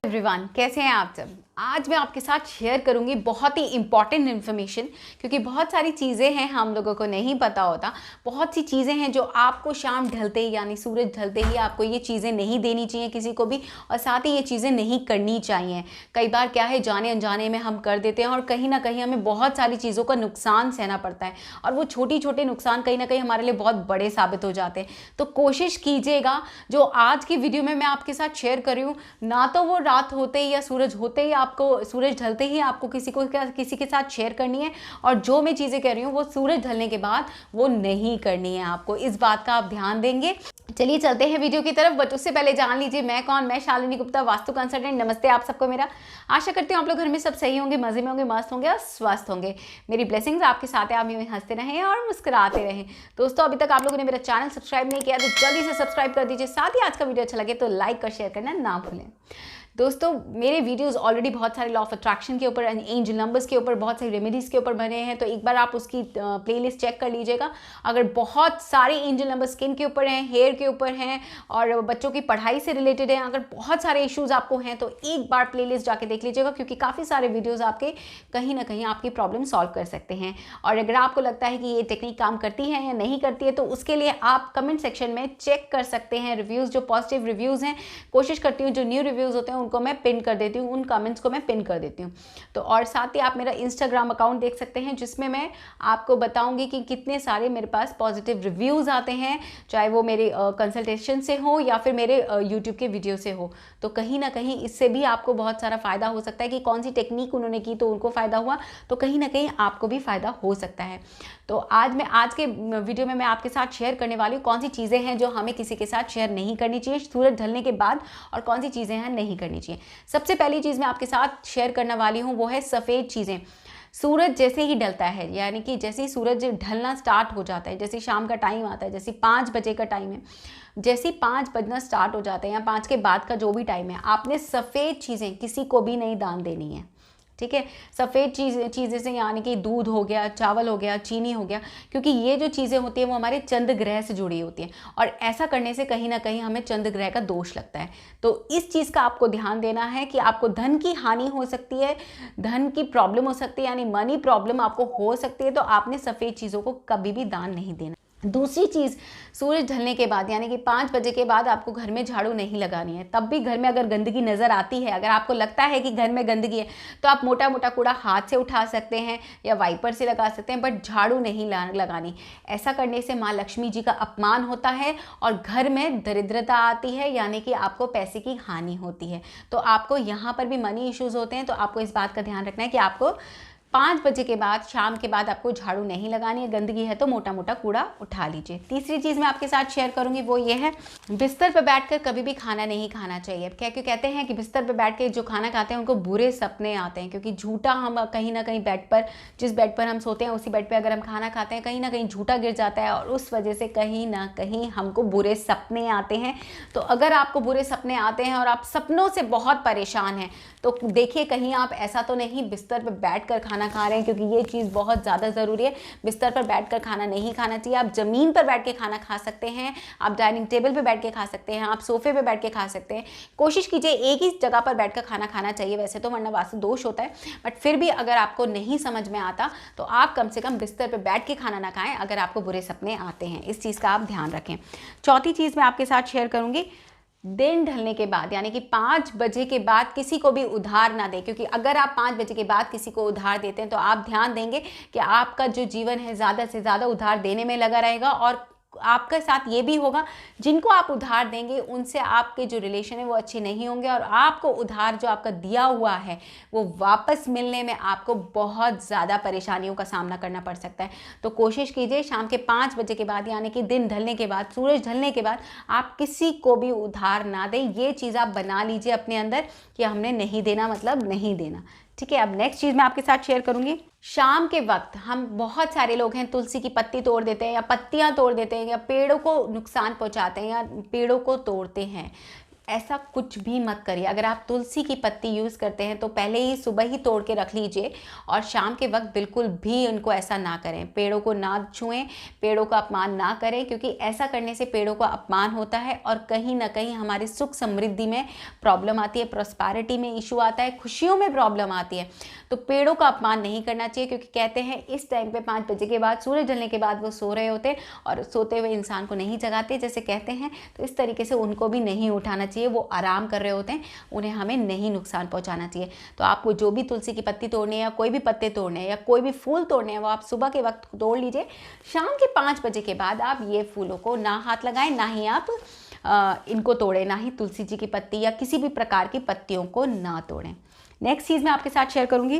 Everyone, कैसे हैं आप सब। आज मैं आपके साथ शेयर करूंगी बहुत ही इंपॉर्टेंट इन्फॉर्मेशन, क्योंकि बहुत सारी चीज़ें हैं हम लोगों को नहीं पता होता। बहुत सी चीज़ें हैं जो आपको शाम ढलते ही यानी सूरज ढलते ही आपको ये चीज़ें नहीं देनी चाहिए किसी को भी, और साथ ही ये चीज़ें नहीं करनी चाहिए। कई बार क्या है, जाने अनजाने में हम कर देते हैं और कहीं ना कहीं हमें बहुत सारी चीज़ों का नुकसान सहना पड़ता है, और वो छोटे छोटे नुकसान कहीं ना कहीं हमारे लिए बहुत बड़े साबित हो जाते हैं। तो कोशिश कीजिएगा जो आज की वीडियो में मैं आपके साथ शेयर कर रही हूँ, ना तो वो रात होते ही या सूरज होते ही आपको, सूरज ढलते ही आपको किसी के साथ शेयर करनी है, और जो मैं चीज़ें कह रही हूँ वो सूरज ढलने के बाद वो नहीं करनी है आपको। इस बात का आप ध्यान देंगे। चलिए चलते हैं वीडियो की तरफ, बट उससे पहले जान लीजिए मैं कौन। मैं शालिनी गुप्ता, वास्तु कंसल्टेंट। नमस्ते आप सबको मेरा। आशा करती हूँ आप लोग घर में सब सही होंगे, मजे में होंगे, मस्त होंगे और स्वस्थ होंगे। मेरी ब्लेसिंग्स आपके साथ है, आप यूं हंसते रहें और मुस्कुराते रहें। दोस्तों, अभी तक आप लोगों ने मेरा चैनल सब्सक्राइब नहीं किया तो जल्दी से सब्सक्राइब कर दीजिए। साथ ही आज का वीडियो अच्छा लगे तो लाइक और शेयर करना ना भूलें। दोस्तों, मेरे वीडियोस ऑलरेडी बहुत सारे लॉ ऑफ अट्रैक्शन के ऊपर, एंजल नंबर्स के ऊपर, बहुत सारी रेमेडीज़ के ऊपर बने हैं, तो एक बार आप उसकी प्लेलिस्ट चेक कर लीजिएगा। अगर बहुत सारे एंजल नंबर स्किन के ऊपर हैं, हेयर के ऊपर हैं और बच्चों की पढ़ाई से रिलेटेड हैं, अगर बहुत सारे इश्यूज़ आपको हैं तो एक बार प्लेलिस्ट जाके देख लीजिएगा, क्योंकि काफ़ी सारे वीडियोज़ आपके कहीं ना कहीं आपकी प्रॉब्लम सॉल्व कर सकते हैं। और अगर आपको लगता है कि ये टेक्निक काम करती है या नहीं करती है तो उसके लिए आप कमेंट सेक्शन में चेक कर सकते हैं रिव्यूज़, जो पॉजिटिव रिव्यूज़ हैं। कोशिश करती हूँ जो न्यू रिव्यूज़ होते हैं उनको मैं पिन कर देती हूँ, उन कमेंट्स को मैं पिन कर देती हूँ। तो और साथ ही आप मेरा इंस्टाग्राम अकाउंट देख सकते हैं, जिसमें मैं आपको बताऊंगी कि कितने सारे मेरे पास पॉजिटिव रिव्यूज़ आते हैं, चाहे वो मेरे कंसल्टेशन से हो या फिर मेरे यूट्यूब के वीडियो से हो। तो कहीं ना कहीं इससे भी आपको बहुत सारा फ़ायदा हो सकता है कि कौन सी टेक्निक उन्होंने की तो उनको फ़ायदा हुआ, तो कहीं ना कहीं आपको भी फ़ायदा हो सकता है। तो आज के वीडियो में मैं आपके साथ शेयर करने वाली हूँ कौन सी चीज़ें हैं जो हमें किसी के साथ शेयर नहीं करनी चाहिए सूरज ढलने के बाद, और कौन सी चीज़ें हैं नहीं करनी चाहिए। सबसे पहली चीज़ मैं आपके साथ शेयर करने वाली हूँ वो है सफ़ेद चीज़ें। सूरज जैसे ही ढलता है, यानी कि जैसे ही सूरज ढलना स्टार्ट हो जाता है, जैसे शाम का टाइम आता है, जैसे 5 बजे का टाइम है, जैसे 5 बजना स्टार्ट हो जाते हैं या 5 के बाद का जो भी टाइम है, आपने सफ़ेद चीज़ें किसी को भी नहीं दान देनी है। ठीक है, सफ़ेद चीज़ें से यानी कि दूध हो गया, चावल हो गया, चीनी हो गया, क्योंकि ये जो चीज़ें होती हैं वो हमारे चंद्र ग्रह से जुड़ी होती हैं, और ऐसा करने से कहीं ना कहीं हमें चंद्र ग्रह का दोष लगता है। तो इस चीज़ का आपको ध्यान देना है कि आपको धन की हानि हो सकती है, धन की प्रॉब्लम हो सकती है, यानी मनी प्रॉब्लम आपको हो सकती है, तो आपने सफ़ेद चीज़ों को कभी भी दान नहीं देना। दूसरी चीज़, सूरज ढलने के बाद यानी कि 5 बजे के बाद आपको घर में झाड़ू नहीं लगानी है। तब भी घर में अगर गंदगी नज़र आती है, अगर आपको लगता है कि घर में गंदगी है, तो आप मोटा मोटा कूड़ा हाथ से उठा सकते हैं या वाइपर से लगा सकते हैं, बट झाड़ू नहीं लगानी। ऐसा करने से माँ लक्ष्मी जी का अपमान होता है और घर में दरिद्रता आती है, यानी कि आपको पैसे की हानि होती है। तो आपको यहाँ पर भी मनी इश्यूज़ होते हैं, तो आपको इस बात का ध्यान रखना है कि आपको 5 बजे के बाद, शाम के बाद आपको झाड़ू नहीं लगानी है। गंदगी है तो मोटा मोटा कूड़ा उठा लीजिए। तीसरी चीज़ मैं आपके साथ शेयर करूंगी वो ये है, बिस्तर पर बैठकर कभी भी खाना नहीं खाना चाहिए। क्या क्यों कहते हैं कि बिस्तर पर बैठ के जो खाना खाते हैं उनको बुरे सपने आते हैं, क्योंकि झूठा हम कहीं ना कहीं बेड पर, जिस बेड पर हम सोते हैं उसी बेड पर अगर हम खाना खाते हैं, कहीं ना कहीं झूठा गिर जाता है और उस वजह से कहीं ना कहीं हमको बुरे सपने आते हैं। तो अगर आपको बुरे सपने आते हैं और आप सपनों से बहुत परेशान हैं, तो देखिए कहीं आप ऐसा तो नहीं बिस्तर पर बैठ कर खाना खा रहे हैं, क्योंकि ये चीज़ बहुत ज़्यादा ज़रूरी है। बिस्तर पर बैठकर खाना नहीं खाना चाहिए। आप ज़मीन पर बैठ के खाना खा सकते हैं, आप डाइनिंग टेबल पर बैठ के खा सकते हैं, आप सोफे पे बैठ के खा सकते हैं। कोशिश कीजिए एक ही जगह पर बैठकर खाना खाना चाहिए वैसे तो, वरना वास्तु दोष होता है। बट फिर भी अगर आपको नहीं समझ में आता तो आप कम से कम बिस्तर पर बैठ के खाना ना खाएं अगर आपको बुरे सपने आते हैं। इस चीज़ का आप ध्यान रखें। चौथी चीज़ मैं आपके साथ शेयर करूँगी, दिन ढलने के बाद यानी कि 5 बजे के बाद किसी को भी उधार ना दें, क्योंकि अगर आप 5 बजे के बाद किसी को उधार देते हैं तो आप ध्यान देंगे कि आपका जो जीवन है ज़्यादा से ज़्यादा उधार देने में लगा रहेगा, और आपके साथ ये भी होगा जिनको आप उधार देंगे उनसे आपके जो रिलेशन है वो अच्छे नहीं होंगे, और आपको उधार जो आपका दिया हुआ है वो वापस मिलने में आपको बहुत ज़्यादा परेशानियों का सामना करना पड़ सकता है। तो कोशिश कीजिए शाम के 5 बजे के बाद यानी कि दिन ढलने के बाद, सूरज ढलने के बाद आप किसी को भी उधार ना दें। ये चीज़ आप बना लीजिए अपने अंदर कि हमने नहीं देना मतलब नहीं देना। ठीक है, अब नेक्स्ट चीज़ मैं आपके साथ शेयर करूंगी। शाम के वक्त हम बहुत सारे लोग हैं तुलसी की पत्ती तोड़ देते हैं या पत्तियां तोड़ देते हैं या पेड़ों को नुकसान पहुंचाते हैं या पेड़ों को तोड़ते हैं। ऐसा कुछ भी मत करिए। अगर आप तुलसी की पत्ती यूज़ करते हैं तो पहले ही सुबह ही तोड़ के रख लीजिए और शाम के वक्त बिल्कुल भी उनको ऐसा ना करें। पेड़ों को ना छुएं, पेड़ों का अपमान ना करें, क्योंकि ऐसा करने से पेड़ों का अपमान होता है और कहीं ना कहीं हमारी सुख समृद्धि में प्रॉब्लम आती है, प्रॉस्पेरिटी में इशू आता है, खुशियों में प्रॉब्लम आती है। तो पेड़ों का अपमान नहीं करना चाहिए, क्योंकि कहते हैं इस टाइम पे 5 बजे के बाद, सूरज ढलने के बाद वो सो रहे होते और सोते हुए इंसान को नहीं जगाते जैसे कहते हैं। तो इस तरीके से उनको भी नहीं उठाना चाहिए, वो आराम कर रहे होते हैं, उन्हें हमें नहीं नुकसान पहुंचाना चाहिए। तो आपको जो भी तुलसी की पत्ती तोड़नी है या कोई भी पत्ते तोड़ने हैं या कोई भी फूल तोड़ने हैं वो आप सुबह के वक्त तोड़ लीजिए। शाम के 5 बजे के बाद आप ये फूलों को ना हाथ लगाएं, ना ही आप इनको तोड़ें, ना ही तुलसी जी की पत्ती या किसी भी प्रकार की पत्तियों को ना तोड़ें। नेक्स्ट चीज़ मैं आपके साथ शेयर करूंगी,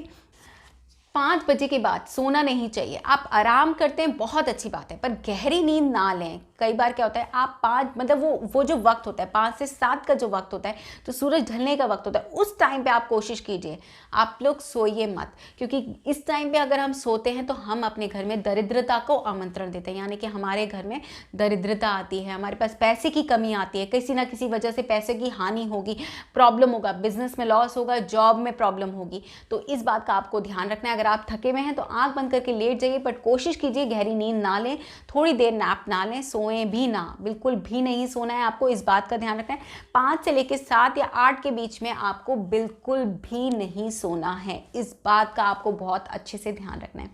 5 बजे के बाद सोना नहीं चाहिए। आप आराम करते हैं, बहुत अच्छी बात है, पर गहरी नींद ना लें। कई बार क्या होता है, आप 5 मतलब वो जो वक्त होता है 5 से 7 का जो वक्त होता है, तो सूरज ढलने का वक्त होता है, उस टाइम पे आप कोशिश कीजिए आप लोग सोइए मत, क्योंकि इस टाइम पे अगर हम सोते हैं तो हम अपने घर में दरिद्रता को आमंत्रण देते हैं। यानी कि हमारे घर में दरिद्रता आती है, हमारे पास पैसे की कमी आती है, किसी ना किसी वजह से पैसे की हानि होगी, प्रॉब्लम होगा, बिजनेस में लॉस होगा, जॉब में प्रॉब्लम होगी। तो इस बात का आपको ध्यान रखना है। अगर आप थके हुए हैं तो आंख बंद करके लेट जाइए, बट कोशिश कीजिए गहरी नींद ना लें, थोड़ी देर नैप ना लें, सोएं भी ना, बिल्कुल भी नहीं सोना है आपको। इस बात का ध्यान रखना है। 5 से लेकर 7 या 8 के बीच में आपको बिल्कुल भी नहीं सोना है। इस बात का आपको बहुत अच्छे से ध्यान रखना है।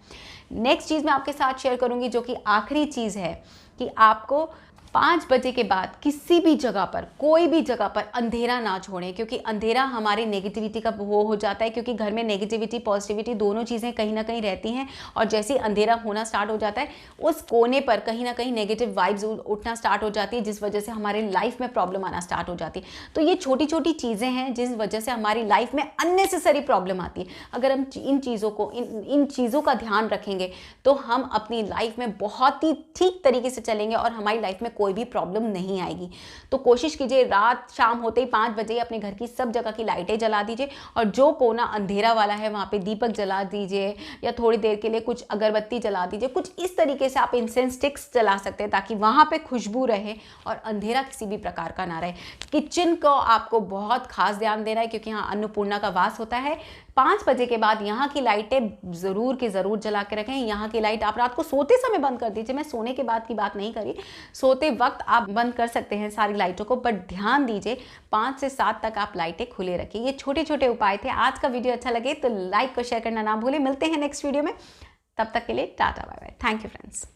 नेक्स्ट चीज़ मैं आपके साथ शेयर करूंगी, जो कि आखिरी चीज़ है, कि आपको 5 बजे के बाद किसी भी जगह पर, कोई भी जगह पर अंधेरा ना छोड़ें, क्योंकि अंधेरा हमारी नेगेटिविटी का वो हो जाता है, क्योंकि घर में नेगेटिविटी पॉजिटिविटी दोनों चीज़ें कहीं ना कहीं रहती हैं। और जैसे ही अंधेरा होना स्टार्ट हो जाता है, उस कोने पर कहीं ना कहीं नेगेटिव वाइब्स उठना स्टार्ट हो जाती है, जिस वजह से हमारी लाइफ में प्रॉब्लम आना स्टार्ट हो जाती है। तो ये छोटी छोटी चीज़ें हैं जिस वजह से हमारी लाइफ में अननेसेसरी प्रॉब्लम आती है। अगर हम इन चीज़ों को इन चीज़ों का ध्यान रखेंगे तो हम अपनी लाइफ में बहुत ही ठीक तरीके से चलेंगे और हमारी लाइफ में कोई भी प्रॉब्लम नहीं आएगी। तो कोशिश कीजिए रात शाम होते ही 5 बजे अपने घर की सब जगह की लाइटें जला दीजिए, और जो कोना अंधेरा वाला है वहाँ पे दीपक जला दीजिए, या थोड़ी देर के लिए कुछ अगरबत्ती जला दीजिए। कुछ इस तरीके से आप इंसेंस स्टिक्स जला सकते हैं ताकि वहाँ पे खुशबू रहे और अंधेरा किसी भी प्रकार का ना रहे। किचन को आपको बहुत खास ध्यान देना है, क्योंकि यहाँ अन्नपूर्णा का वास होता है। 5 बजे के बाद यहाँ की लाइटें ज़रूर की ज़रूर जला के रखें। यहाँ की लाइट आप रात को सोते समय बंद कर दीजिए। मैं सोने के बाद की बात नहीं करी, सोते वक्त आप बंद कर सकते हैं सारी लाइटों को, बट ध्यान दीजिए 5 से 7 तक आप लाइटें खुले रखिए। ये छोटे छोटे उपाय थे। आज का वीडियो अच्छा लगे तो लाइक को शेयर करना ना भूलें। मिलते हैं नेक्स्ट वीडियो में, तब तक के लिए tata bye bye. Thank you friends.